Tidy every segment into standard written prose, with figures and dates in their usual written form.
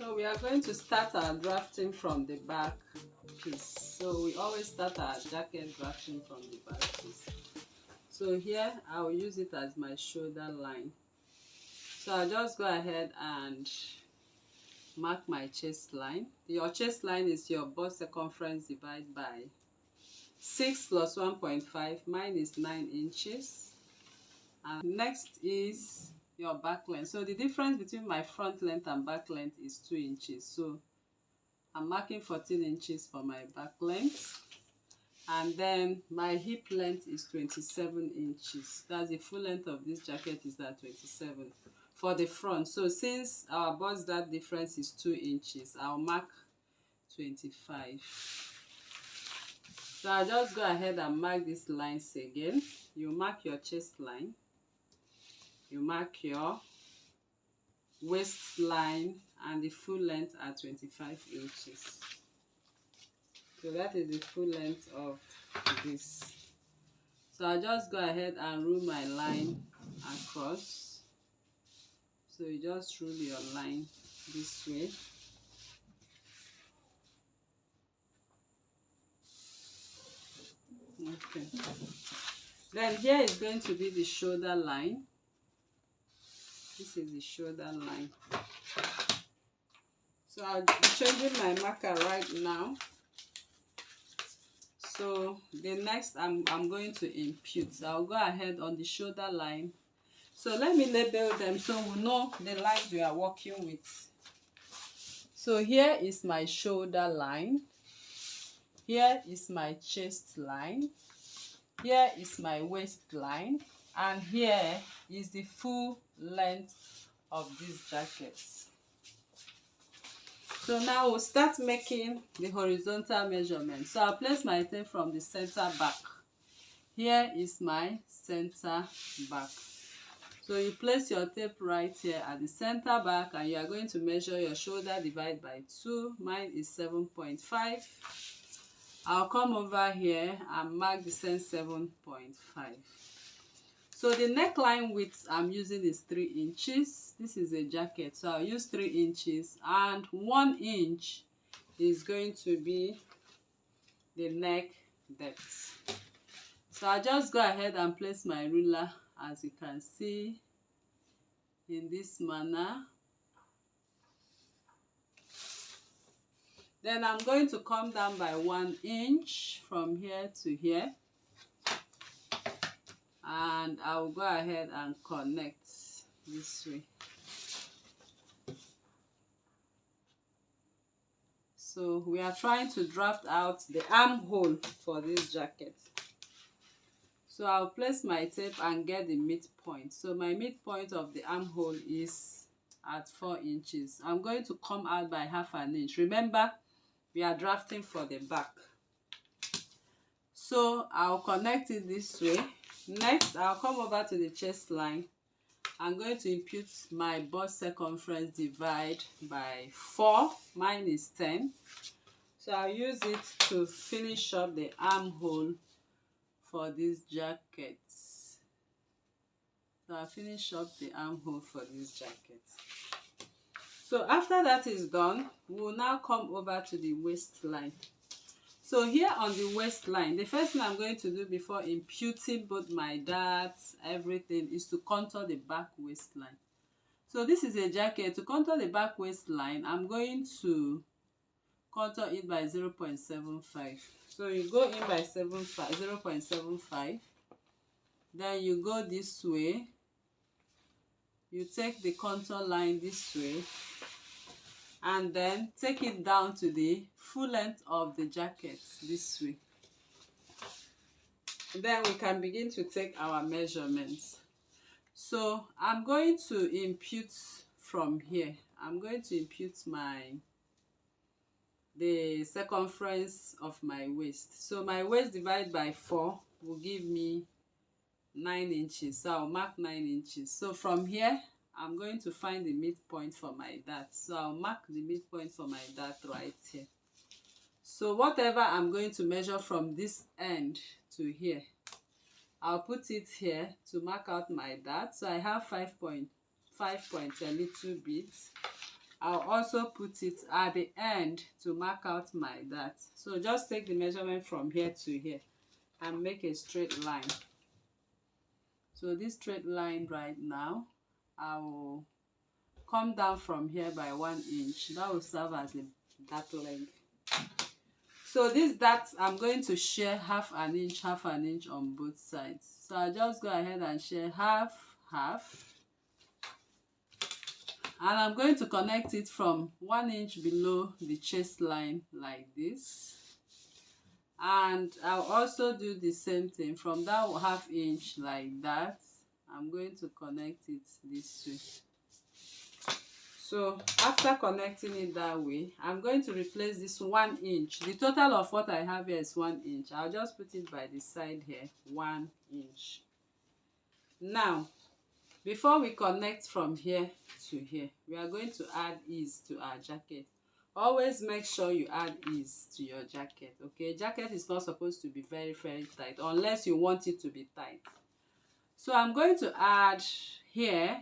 So we are going to start our drafting from the back piece. So we always start our jacket drafting from the back piece. So here I will use it as my shoulder line. So I'll just go ahead and mark my chest line. Your chest line is your bust circumference divided by 6 plus 1.5. Mine is 9 inches. And next is your back length. So the difference between my front length and back length is 2 inches. So I'm marking 14 inches for my back length. And then my hip length is 27 inches. That's the full length of this jacket is that 27 for the front. So since our bust that difference is 2 inches, I'll mark 25. So I'll just go ahead and mark these lines again. You mark your chest line. You mark your waistline, and the full length are 25 inches. So that is the full length of this. So I'll just go ahead and rule my line across. So you just rule your line this way. Okay. Then here is going to be the shoulder line. This is the shoulder line. So I'll be changing my marker right now. So the next I'm going to impute. So I'll go ahead on the shoulder line. So let me label them so we know the lines we are working with. So here is my shoulder line. Here is my chest line. Here is my waistline. And here is the full length of these jackets. So now we'll start making the horizontal measurement. So I'll place my tape from the center back. Here is my center back. So you place your tape right here at the center back, and you are going to measure your shoulder divided by 2. Mine is 7.5. I'll come over here and mark the same 7.5. So the neckline width I'm using is 3 inches. This is a jacket, so I'll use 3 inches, and 1 inch is going to be the neck depth. So I'll just go ahead and place my ruler, as you can see, in this manner. Then I'm going to come down by 1 inch from here to here. And I will go ahead and connect this way. So we are trying to draft out the armhole for this jacket. So I'll place my tape and get the midpoint. So my midpoint of the armhole is at 4 inches. I'm going to come out by ½ an inch. Remember, we are drafting for the back. So I'll connect it this way. Next, I'll come over to the chest line. I'm going to impute my bust circumference divided by 4. Mine is 10. So I'll use it to finish up the armhole for this jacket. So I'll finish up the armhole for this jacket. So after that is done, we'll now come over to the waistline. So here on the waistline, the first thing I'm going to do before imputing both my darts, everything, is to contour the back waistline. So this is a jacket. To contour the back waistline, I'm going to contour it by 0.75. So you go in by 0.75. Then you go this way. You take the contour line this way, and then take it down to the full length of the jacket this way. Then we can begin to take our measurements. So I'm going to impute from here. I'm going to impute the circumference of my waist. So my waist divided by 4 will give me 9 inches. So I'll mark 9 inches. So from here, I'm going to find the midpoint for my dart. So I'll mark the midpoint for my dart right here. So whatever I'm going to measure from this end to here, I'll put it here to mark out my dart. So I have 5 points a little bit. I'll also put it at the end to mark out my dart. So just take the measurement from here to here and make a straight line. So this straight line right now, I will come down from here by 1 inch. That will serve as a dart leg. So this dart, I'm going to share half an inch on both sides. So I'll just go ahead and share half. And I'm going to connect it from 1 inch below the chest line like this. And I'll also do the same thing from that half inch like that. I'm going to connect it this way. So after connecting it that way, I'm going to replace this 1 inch. The total of what I have here is 1 inch. I'll just put it by the side here, 1 inch. Now, before we connect from here to here, we are going to add ease to our jacket. Always make sure you add ease to your jacket, okay? Jacket is not supposed to be very, very tight unless you want it to be tight. So I'm going to add here,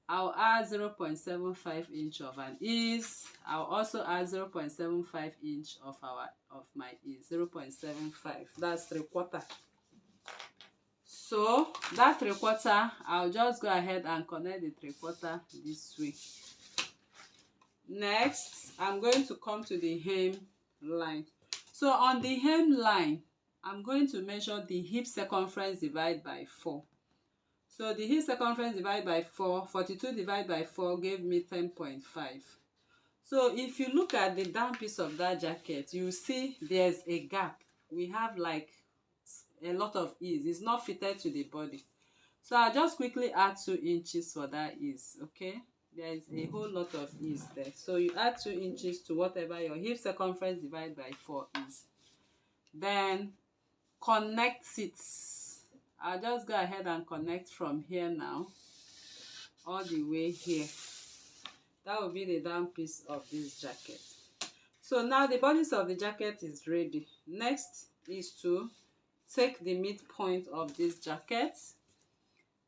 I'll add 0.75 inch of an ease. I'll also add 0.75 inch of my ease, 0.75. That's 3/4. So that 3/4, I'll just go ahead and connect the 3/4 this way. Next, I'm going to come to the hem line. So on the hem line, I'm going to measure the hip circumference divided by 4. So the hip circumference divided by 4, 42 divided by 4 gave me 10.5. So if you look at the down piece of that jacket, you see there's a gap. We have like a lot of ease. It's not fitted to the body. So I'll just quickly add 2 inches for that ease, okay? There is a whole lot of ease there. So you add 2 inches to whatever your hip circumference divided by 4 is. Then connect it. I'll just go ahead and connect from here now all the way here. That will be the down piece of this jacket. So now the bodice of the jacket is ready. Next is to take the midpoint of this jacket,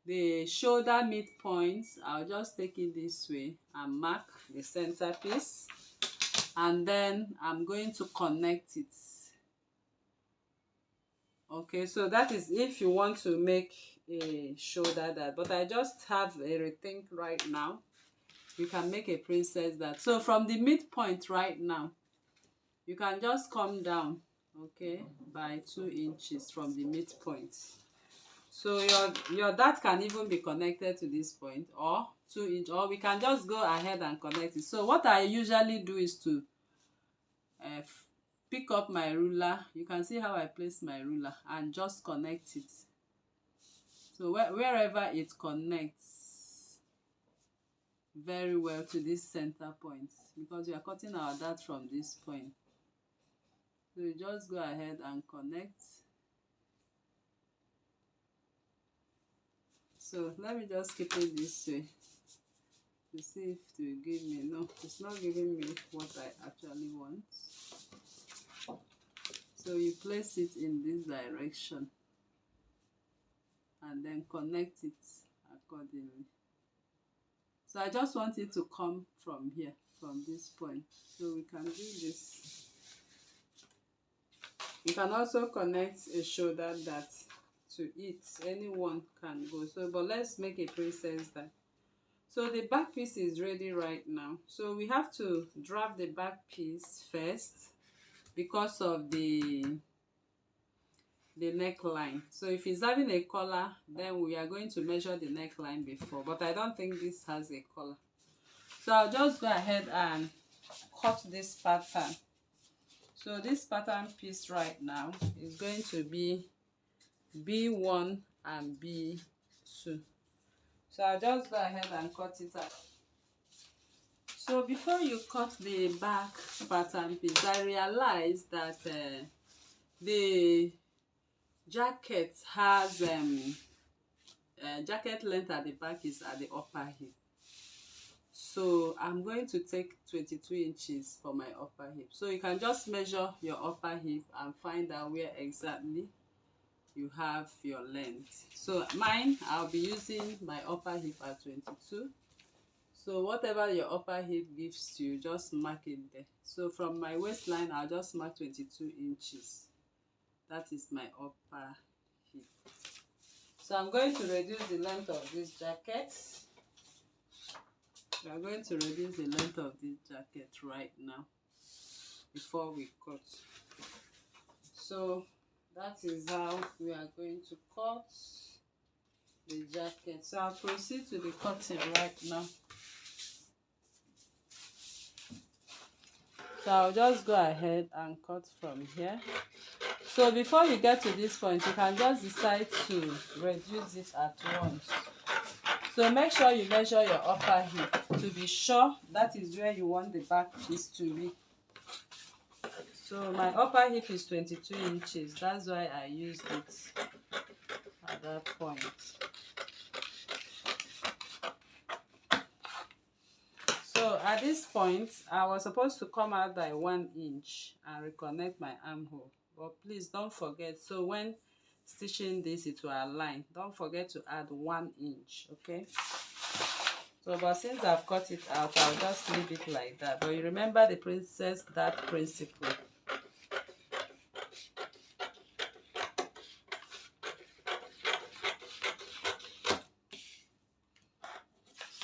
the shoulder midpoint. I'll just take it this way and mark the center piece, and then I'm going to connect it. Okay, so that is if you want to make a shoulder dart, but I just have a rethink right now. You can make a princess dart. So from the midpoint right now, you can just come down, okay, by 2 inches from the midpoint. So your dart can even be connected to this point, or 2 inch, or we can just go ahead and connect it. So what I usually do is to pick up my ruler. You can see how I place my ruler and just connect it. So wherever it connects very well to this center point, because we are cutting our dart from this point. So you just go ahead and connect. So let me just keep it this way to see if it will give me. No, it's not giving me what I actually want. So you place it in this direction and then connect it accordingly. So I just want it to come from here, from this point. So we can do this. You can also connect a shoulder dart to it. Anyone can go. So, but let's make a princess dart. So the back piece is ready right now. So we have to drop the back piece first because of the neckline. So if it's having a collar, then we are going to measure the neckline before, but I don't think this has a collar. So I'll just go ahead and cut this pattern. So this pattern piece right now is going to be B1 and B2. So I'll just go ahead and cut it out. So before you cut the back pattern piece, I realized that the jacket has jacket length at the back is at the upper hip. So I'm going to take 22 inches for my upper hip. So you can just measure your upper hip and find out where exactly you have your length. So mine, I'll be using my upper hip at 22. So whatever your upper hip gives you, just mark it there. So from my waistline, I'll just mark 22 inches. That is my upper hip. So I'm going to reduce the length of this jacket. We are going to reduce the length of this jacket right now before we cut. So that is how we are going to cut the jacket. So I'll proceed to the cutting right now. So I'll just go ahead and cut from here. So before you get to this point, you can just decide to reduce it at once. So make sure you measure your upper hip to be sure that is where you want the back piece to be. So my upper hip is 22 inches. That's why I used it at that point. So at this point, I was supposed to come out by 1 inch and reconnect my armhole. But please don't forget. So when stitching this, it will align. Don't forget to add 1 inch, okay? So but since I've cut it out, I'll just leave it like that. But you remember the princess dart principle.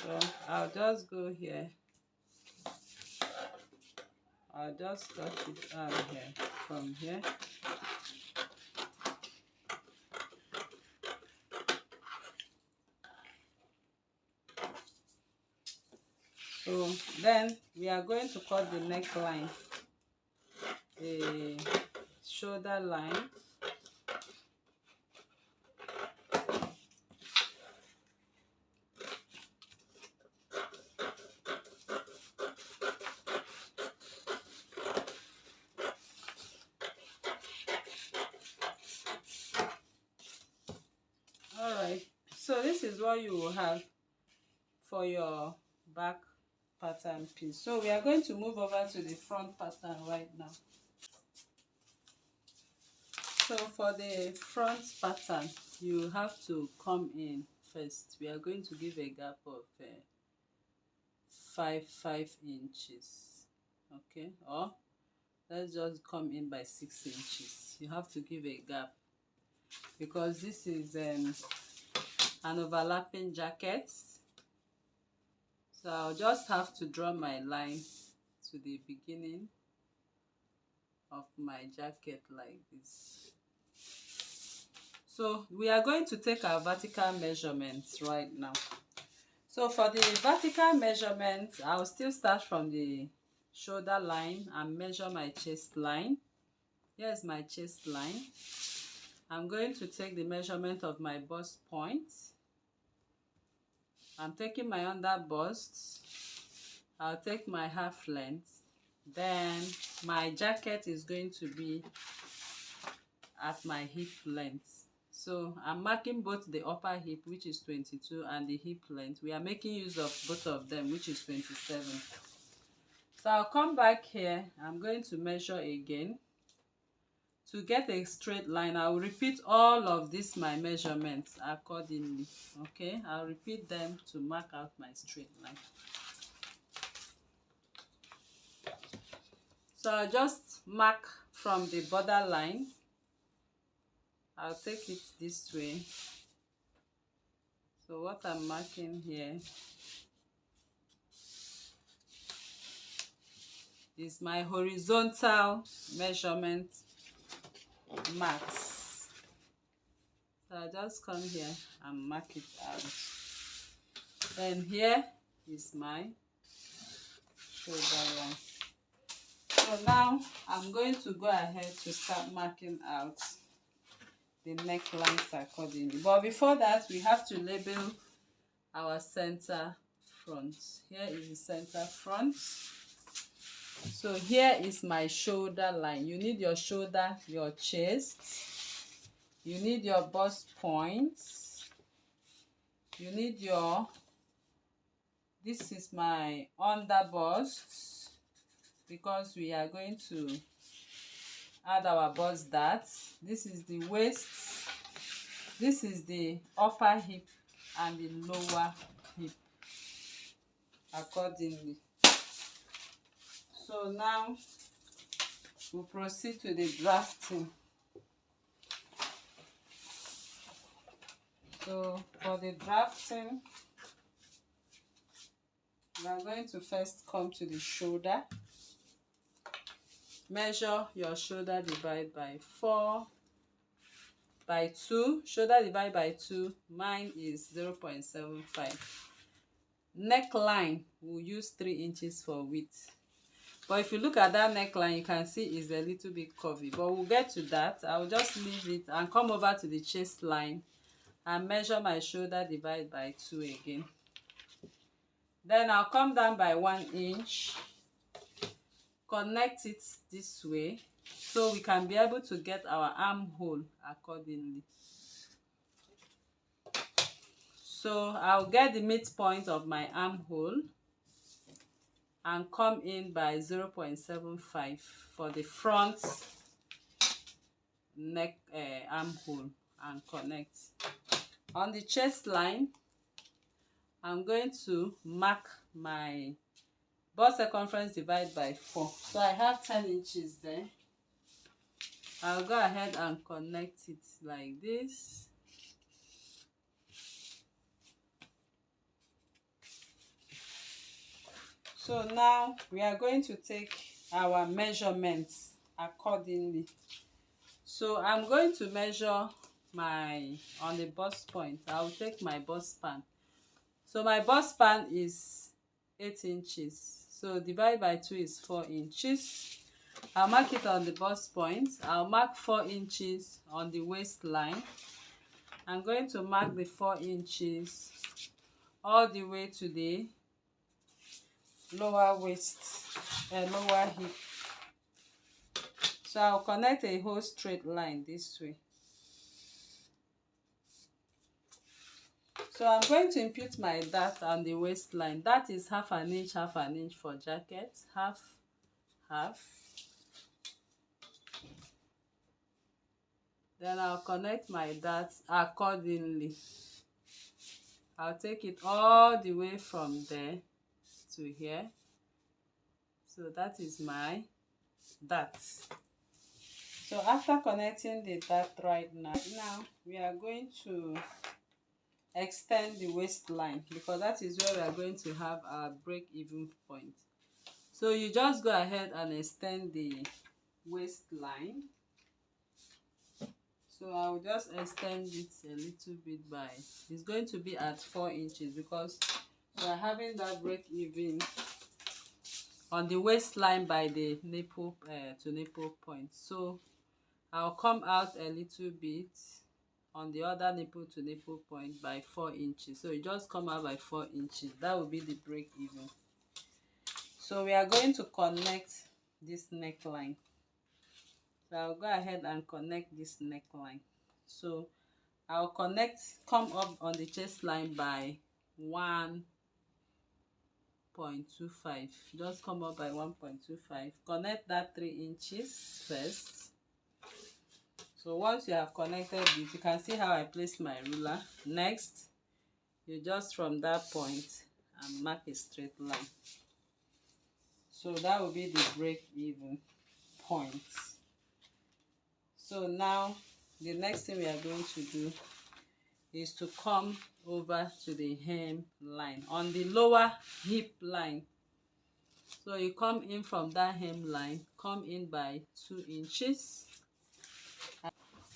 So I'll just go here. I'll just cut it out here from here. So then we are going to cut the neckline, the shoulder line. Alright, so this is what you will have for your back pattern piece. So we are going to move over to the front pattern right now. So for the front pattern, you have to come in first. We are going to give a gap of 5 inches, okay, or let's just come in by 6 inches. You have to give a gap because this is an overlapping jacket. So I'll just have to draw my line to the beginning of my jacket like this. So we are going to take our vertical measurements right now. So for the vertical measurement, I'll still start from the shoulder line and measure my chest line. Here's my chest line. I'm going to take the measurement of my bust point. I'm taking my under bust. I'll take my half length. Then my jacket is going to be at my hip length. So I'm marking both the upper hip, which is 22, and the hip length. We are making use of both of them, which is 27. So I'll come back here. I'm going to measure again. To get a straight line, I'll repeat all of this, my measurements accordingly. Okay, I'll repeat them to mark out my straight line. So I'll just mark from the border line. I'll take it this way. So what I'm marking here is my horizontal measurement marks. So I just come here and mark it out. Then here is my shoulder line. So now I'm going to go ahead to start marking out the necklines accordingly. But before that, we have to label our center front. Here is the center front. So here is my shoulder line. You need your shoulder, your chest. You need your bust points. You need your, this is my under bust, because we are going to add our bust dart. This is the waist. This is the upper hip and the lower hip. accordingly. So now we'll proceed to the drafting. So for the drafting, we are going to first come to the shoulder. Measure your shoulder, divide by 4 by 2. Shoulder divide by 2. Mine is 0.75. Neckline, we'll use 3 inches for width. But if you look at that neckline, you can see it's a little bit curvy. But we'll get to that. I'll just leave it and come over to the chest line and measure my shoulder, divide by 2 again. Then I'll come down by 1 inch, connect it this way so we can be able to get our armhole accordingly. So I'll get the midpoint of my armhole and come in by 0.75 for the front neck armhole and connect. On the chest line, I'm going to mark my bust circumference divide by 4. So I have 10 inches there. I'll go ahead and connect it like this. So now we are going to take our measurements accordingly. So I'm going to measure on the bust point, I'll take my bust span. So my bust span is 8 inches. So divide by 2 is 4 inches. I'll mark it on the bust point. I'll mark 4 inches on the waistline. I'm going to mark the 4 inches all the way to the lower waist, lower hip. So I'll connect a whole straight line this way. So I'm going to impute my dart on the waistline. That is half an inch for jacket, half. Then I'll connect my darts accordingly. I'll take it all the way from there to here. So that is my dart. So after connecting the dart right now we are going to extend the waistline, because that is where we are going to have our break-even point. So you just go ahead and extend the waistline. So I'll just extend it a little bit by, it's going to be at 4 inches because we are having that break-even on the waistline by the nipple to nipple point. So I'll come out a little bit on the other nipple to nipple point by 4 inches. So you just come out by 4 inches. That will be the break even. So we are going to connect this neckline. So I'll go ahead and connect this neckline. So I'll come up on the chest line by 1.25. Just come up by 1.25. Connect that 3 inches first. So once you have connected it, you can see how I placed my ruler. Next, you just from that point and mark a straight line. So that will be the break-even point. So now the next thing we are going to do is to come over to the hem line on the lower hip line. So you come in from that hem line, come in by 2 inches.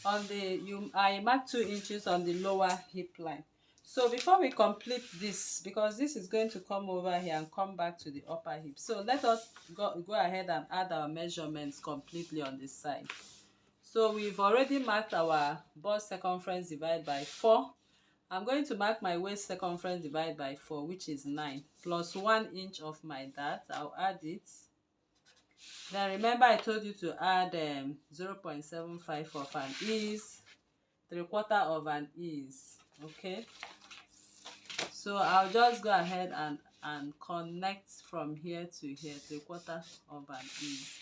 I mark 2 inches on the lower hip line. So before we complete this, because this is going to come over here and come back to the upper hip, so let us go ahead and add our measurements completely on this side. So we've already marked our bust circumference divided by 4. I'm going to mark my waist circumference divided by 4, which is 9, plus 1 inch of my dart. I'll add it. Then remember I told you to add 0.75 of an ease, 3/4 of an ease. Okay. So I'll just go ahead and connect from here to here, 3/4 of an ease.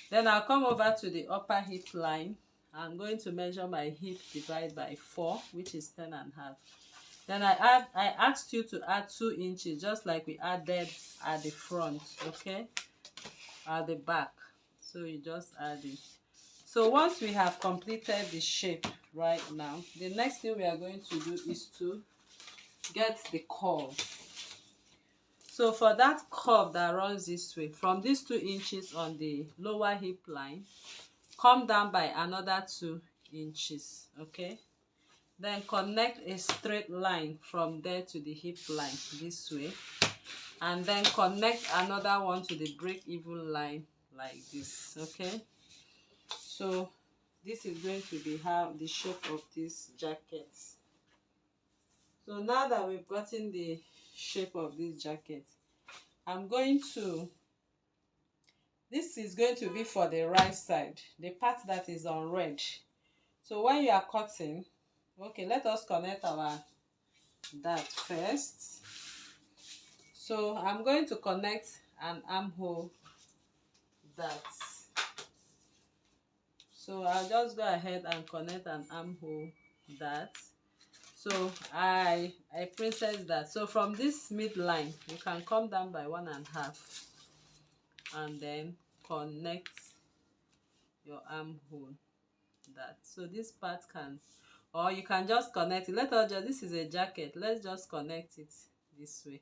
Then I'll come over to the upper hip line. I'm going to measure my hip divided by 4, which is 10.5. Then I asked you to add 2 inches, just like we added at the front, okay, at the back. So you just add it. So once we have completed the shape right now, the next thing we are going to do is to get the curve. So for that curve that runs this way, from these 2 inches on the lower hip line, come down by another 2 inches, okay? Then connect a straight line from there to the hip line this way, and then connect another one to the break-even line like this, okay? So this is going to be how the shape of this jacket. So now that we've gotten the shape of this jacket, I'm going to, this is going to be for the right side, the part that is on red. So when you are cutting, okay, let us connect our that first. So I'm going to connect an armhole that. So I'll just go ahead and connect an armhole that. So I princess that. So from this midline, you can come down by 1.5 and then connect your armhole that. So this part can, or you can just connect it. Let us just, this is a jacket, let's just connect it this way.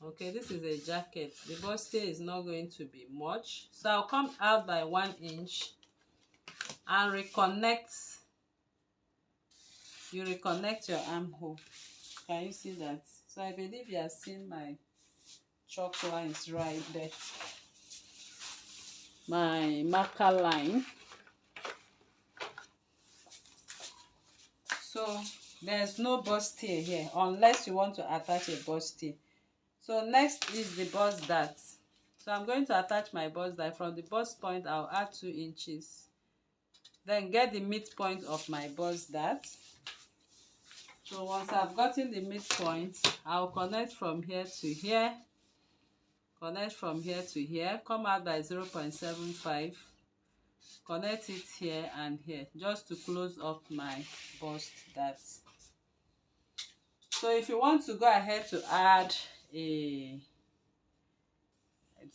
Okay, this is a jacket. The bustier is not going to be much, so I'll come out by 1 inch and reconnect. You reconnect your armhole. Can you see that? So I believe you are seeing my chalk lines right there, my marker line. So there's no bustier here unless you want to attach a bustier. So next is the bust dart. So I'm going to attach my bust dart. From the bust point, I'll add 2 inches. Then get the midpoint of my bust dart. So once I've gotten the midpoint, I'll connect from here to here. Connect from here to here. Come out by 0.75. Connect it here and here, just to close up my bust dart. So if you want to go ahead to add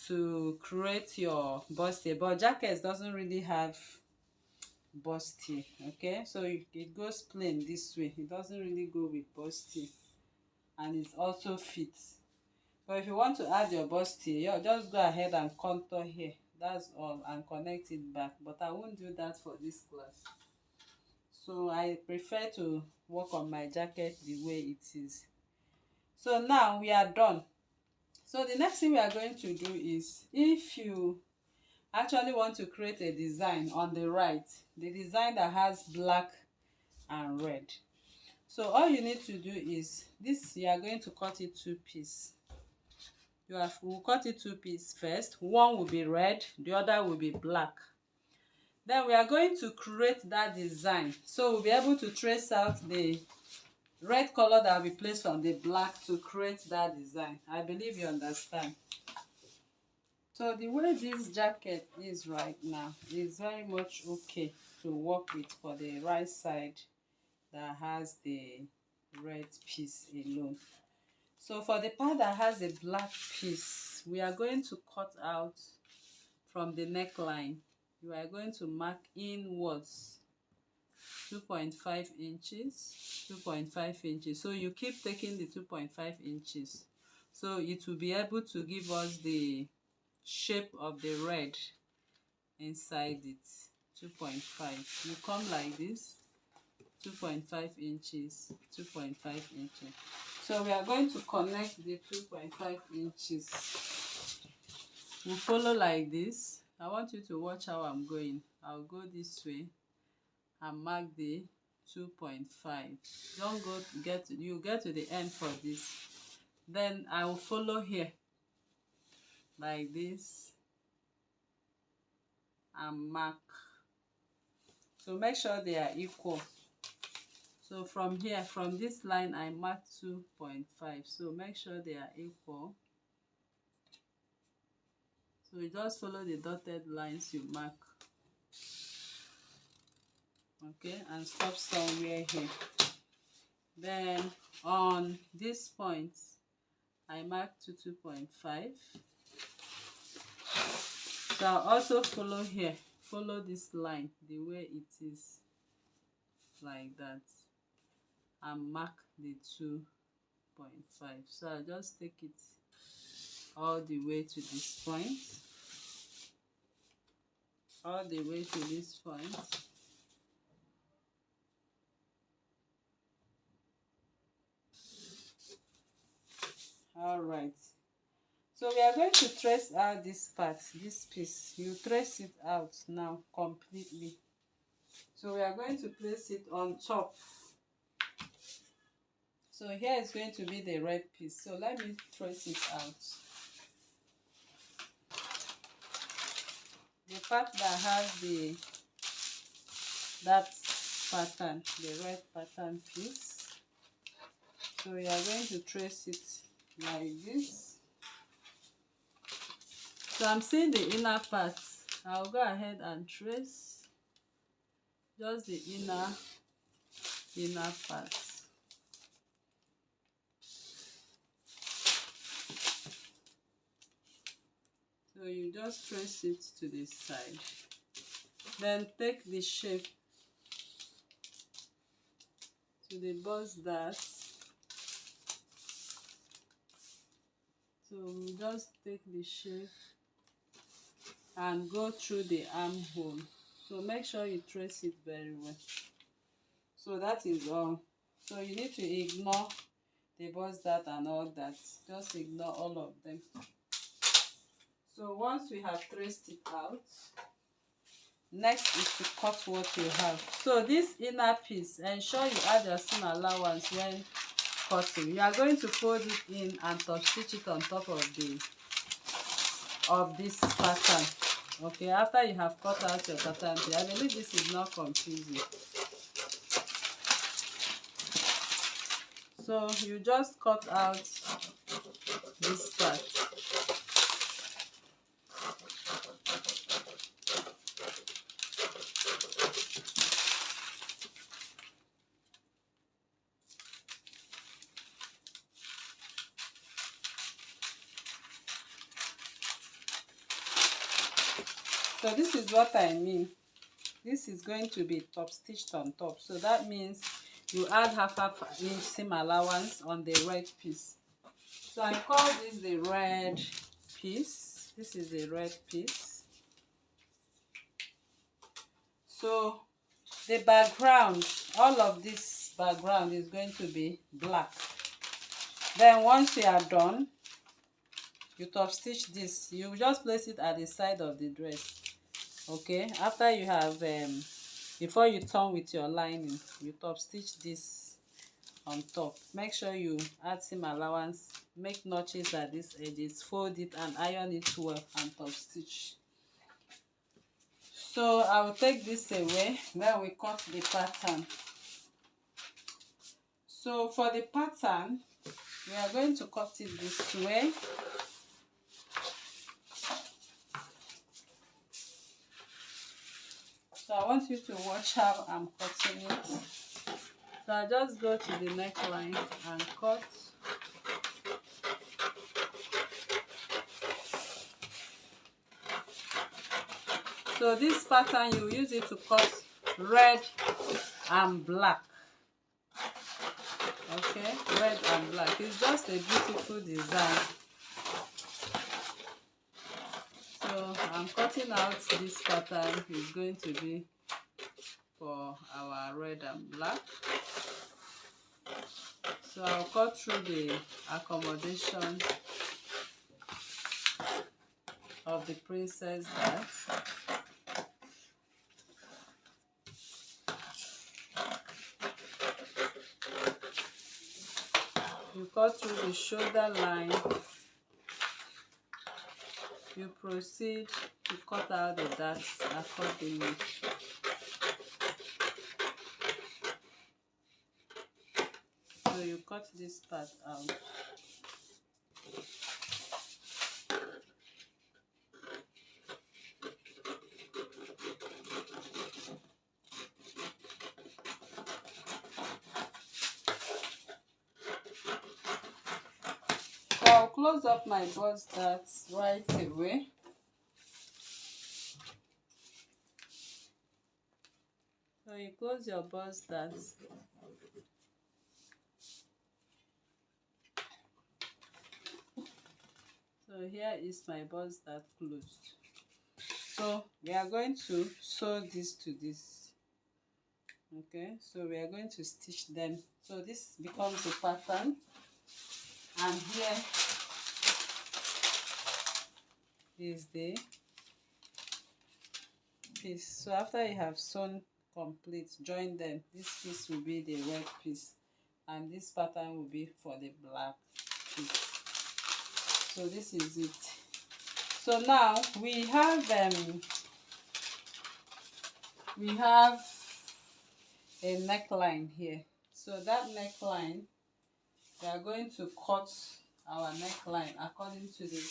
to create your bustier, but jackets doesn't really have bustier, okay? So it goes plain this way. It doesn't really go with bustier, and it also fits. But if you want to add your bustier, you just go ahead and contour here, that's all, and connect it back. But I won't do that for this class. So I prefer to work on my jacket the way it is. So now we are done. So the next thing we are going to do is, if you actually want to create a design on the right, the design that has black and red, so all you need to do is this. You are going to cut it 2 pieces. We'll cut it 2 pieces first. One will be red, the other will be black. Then we are going to create that design, so we'll be able to trace out the red color that will be placed on the black to create that design. I believe you understand. So the way this jacket is right now is very much okay to work with for the right side that has the red piece alone. So for the part that has a black piece, we are going to cut out from the neckline. You are going to mark inwards 2.5 inches, 2.5 inches. So you keep taking the 2.5 inches. So it will be able to give us the shape of the red inside it. 2.5. You come like this, 2.5 inches, 2.5 inches. So we are going to connect the 2.5 inches. We'll follow like this. I want you to watch how I'm going. I'll go this way and mark the 2.5. Don't go you get to the end for this. Then I will follow here like this and mark. So make sure they are equal. So from here, from this line, I mark 2.5. So make sure they are equal. So you just follow the dotted lines you mark. Okay, and stop somewhere here. Then on this point I mark to 2.5. So I'll also follow here, follow this line the way it is, like that, and mark the 2.5. So I'll just take it all the way to this point, all the way to this point. All right, so we are going to trace out this part, this piece. You trace it out now completely. So we are going to place it on top. So here is going to be the red piece. So let me trace it out. The part that has that pattern, the red pattern piece. So we are going to trace it like this. So I'm seeing the inner part. I'll go ahead and trace just the inner part. So you just trace it to the side. Then take the shape to the bust dart. So we just take the shape and go through the armhole. So make sure you trace it very well. So that is all. So you need to ignore the bust dart and all that. Just ignore all of them. So once we have traced it out, next is to cut what you have. So this inner piece, ensure you add your seam allowance when cutting. You are going to fold it in and top stitch it on top of this pattern. Okay, after you have cut out your pattern, I believe this is not confusing. So you just cut out this part. So this is what I mean. This is going to be top stitched on top. So that means you add half inch seam allowance on the red piece. So I call this the red piece. This is the red piece. So the background, all of this background is going to be black. Then once you are done, you top stitch this. You just place it at the side of the dress. Okay, after you have before you turn with your lining, you top stitch this on top. Make sure you add seam allowance, make notches at these edges, fold it and iron it well and top stitch. So I will take this away, then we cut the pattern. So for the pattern, we are going to cut it this way. So I want you to watch how I'm cutting it. So I just go to the neckline and cut. So this pattern, you use it to cut red and black. Okay, red and black. It's just a beautiful design. So I'm cutting out this pattern. It's going to be for our red and black. So I'll cut through the accommodation of the princess dart. You cut through the shoulder line. You proceed to cut out the darts accordingly. So you cut this part out. close up my bust dart right away. So you close your bust dart. So here is my bust dart closed. So we are going to sew this to this. Okay, so we are going to stitch them. So this becomes a pattern, and here is the piece. So after you have sewn complete, join them. This piece will be the red piece, and this pattern will be for the black piece. So this is it. So now we have a neckline here. So that neckline, we are going to cut our neckline according to the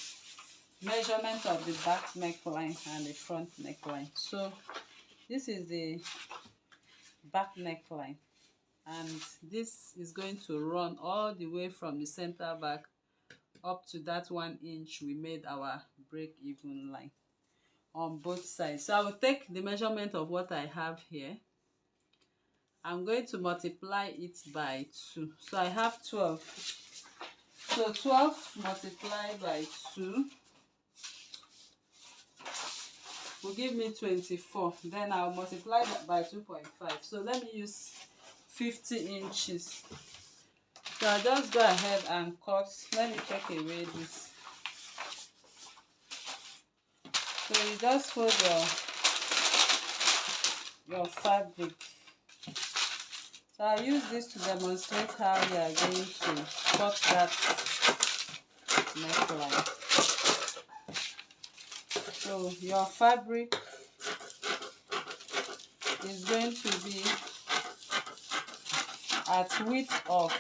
measurement of the back neckline and the front neckline. So this is the back neckline, and this is going to run all the way from the center back up to that 1 inch we made our break-even line on both sides. So I will take the measurement of what I have here. I'm going to multiply it by 2. So I have 12. So 12 multiplied by 2 will give me 24. Then I'll multiply that by 2.5. So let me use 50 inches. So I'll just go ahead and cut. Let me take away this. So you just fold your fabric. So I use this to demonstrate how you are going to cut that neckline. So your fabric is going to be at width of,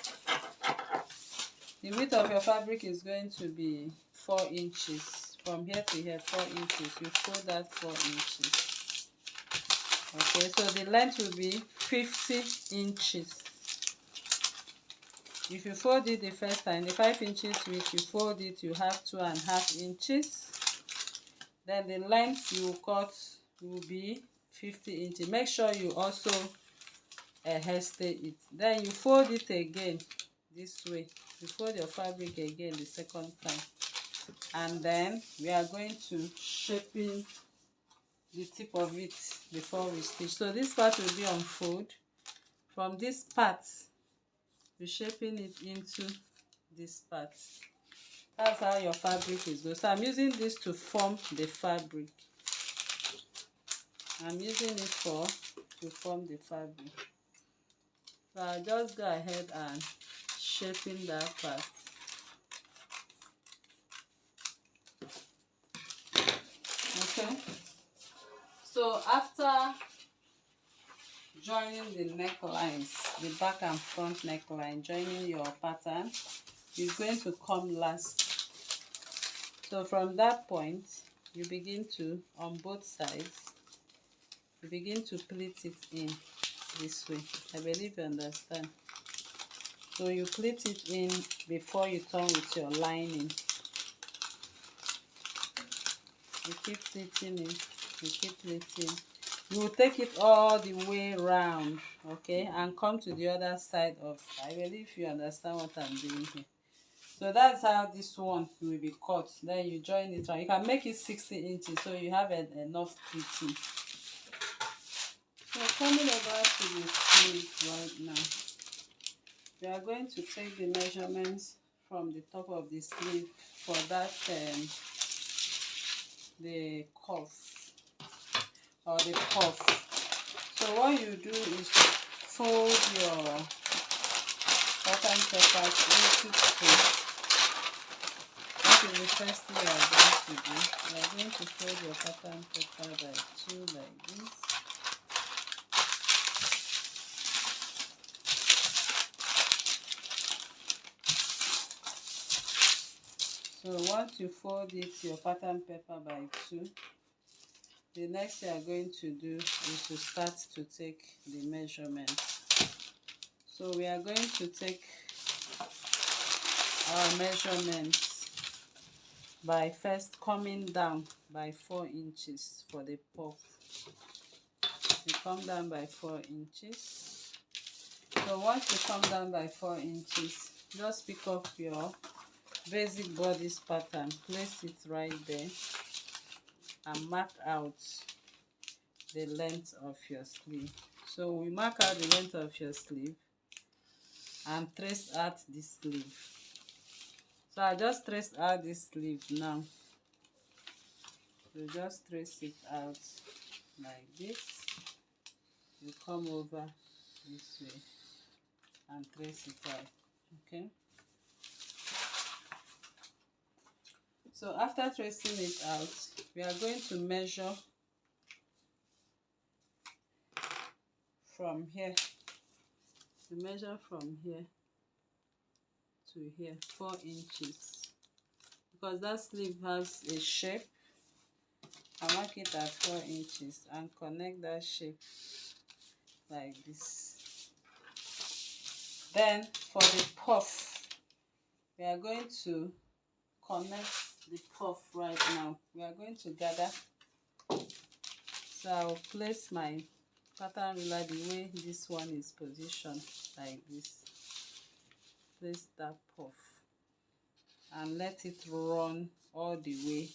the width of your fabric is going to be 4 inches. From here to here, 4 inches. You fold that 4 inches. Okay, so the length will be 50 inches. If you fold it the first time, the 5 inches width, you fold it, you have 2.5 inches. Then the length you cut will be 50 inches. Make sure you also hairstay it. Then you fold it again this way. You fold your fabric again the second time. And then we are going to shaping the tip of it before we stitch. So this part will be unfold. From this part, we're shaping it into this part. That's how your fabric is going. So I'm using this to form the fabric. I'm using it to form the fabric. So I'll just go ahead and shaping that part. Okay. So after joining the necklines, the back and front neckline, joining your pattern is going to come last. So from that point, you begin to, on both sides, you begin to pleat it in this way. I believe you understand. So you pleat it in before you turn with your lining. You keep pleating it, you keep pleating. You will take it all the way round, okay, and come to the other side of, I believe you understand what I'm doing here. So that's how this one will be cut. Then you join it on. You can make it 60 inches so you have enough pleating. So coming over to the sleeve right now, we are going to take the measurements from the top of the sleeve for that the cuff or the cuff. So what you do is to fold your pattern papers into two. That is the first thing you are going to do. You are going to fold your pattern paper by 2 like this. So once you fold it, your pattern paper by 2, the next you are going to do is to start to take the measurement. So we are going to take our measurements by first coming down by 4 inches for the puff. You come down by 4 inches. So once you come down by 4 inches, just pick up your basic bodice pattern, place it right there, and mark out the length of your sleeve. So we mark out the length of your sleeve and trace out this sleeve. So I just traced out this sleeve now. You just trace it out like this. You come over this way and trace it out. Okay. So after tracing it out, we are going to measure from here. To measure from here to here, 4 inches. Because that sleeve has a shape, I mark it at 4 inches and connect that shape like this. Then for the puff, we are going to connect the puff right now. We are going to gather. So I'll place my pattern ruler the way this one is positioned, like this. Place that puff and let it run all the way.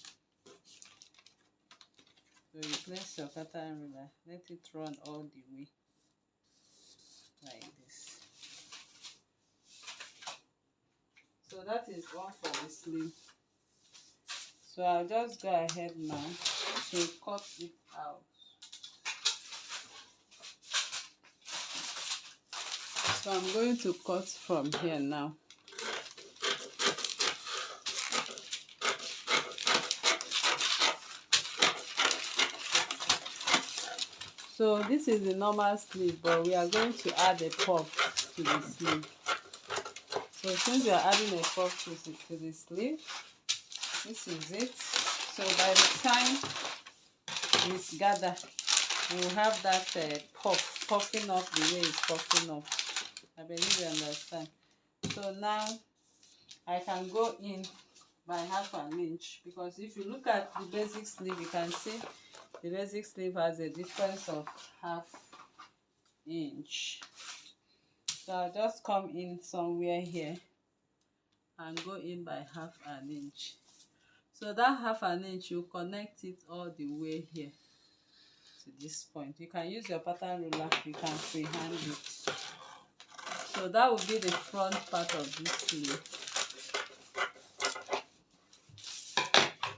So you place your pattern ruler, let it run all the way like this. So that is all for the sleeve. So I'll just go ahead now to cut it out. So I'm going to cut from here now. So this is the normal sleeve, but we are going to add a puff to the sleeve. So since we are adding a puff to the sleeve, this is it. So by the time it's gathered, we'll have that puff puffing up the way it's puffing up. I believe you understand. So now I can go in by half an inch, because if you look at the basic sleeve, you can see the basic sleeve has a difference of half inch. So I'll just come in somewhere here and go in by half an inch. So that half an inch, you connect it all the way here to this point. You can use your pattern ruler, you can freehand it. So that will be the front part of this sleeve.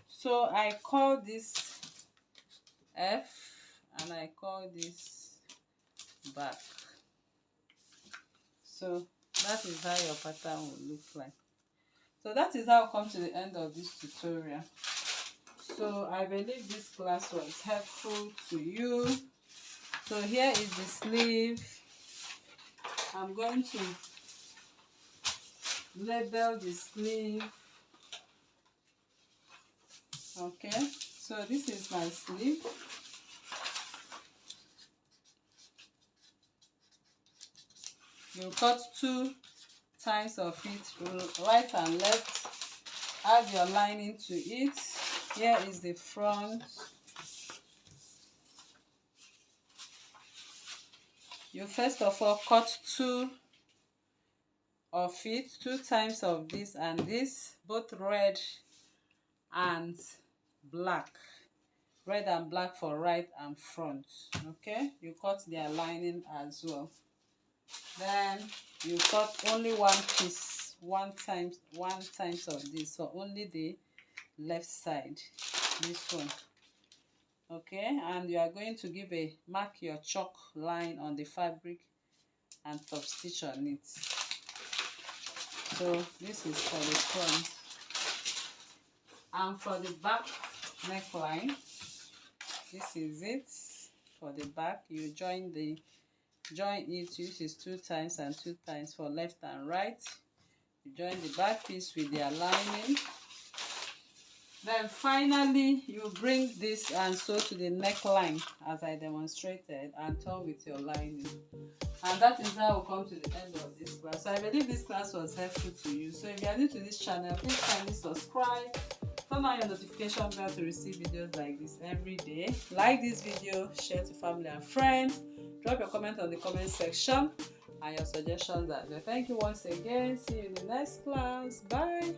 So I call this F and I call this back. So that is how your pattern will look like. So that is how I come to the end of this tutorial. So I believe this class was helpful to you. So here is the sleeve. I'm going to label the sleeve. Okay, so this is my sleeve. You cut 2 times of it, right and left. Add your lining to it. Here is the front. You first of all cut 2 of it, 2 times of this and this, both red and black. Red and black for right and front. Okay, you cut their lining as well. Then you cut only 1 piece, one times of this, so only the left side, this one. Okay, and you are going to give a mark your chalk line on the fabric and top stitch on it. So this is for the front. And for the back neckline, this is it. For the back, you join it, uses 2 times and 2 times for left and right. You join the back piece with their lining. Then finally you bring this and sew to the neckline as I demonstrated, and turn with your lining. And that is how we come to the end of this class. So I believe this class was helpful to you. So if you are new to this channel, please kindly subscribe Turn on your notification bell to receive videos like this every day. Like this video, share to family and friends. Drop your comment on the comment section and your suggestions are there. Thank you once again. See you in the next class. Bye.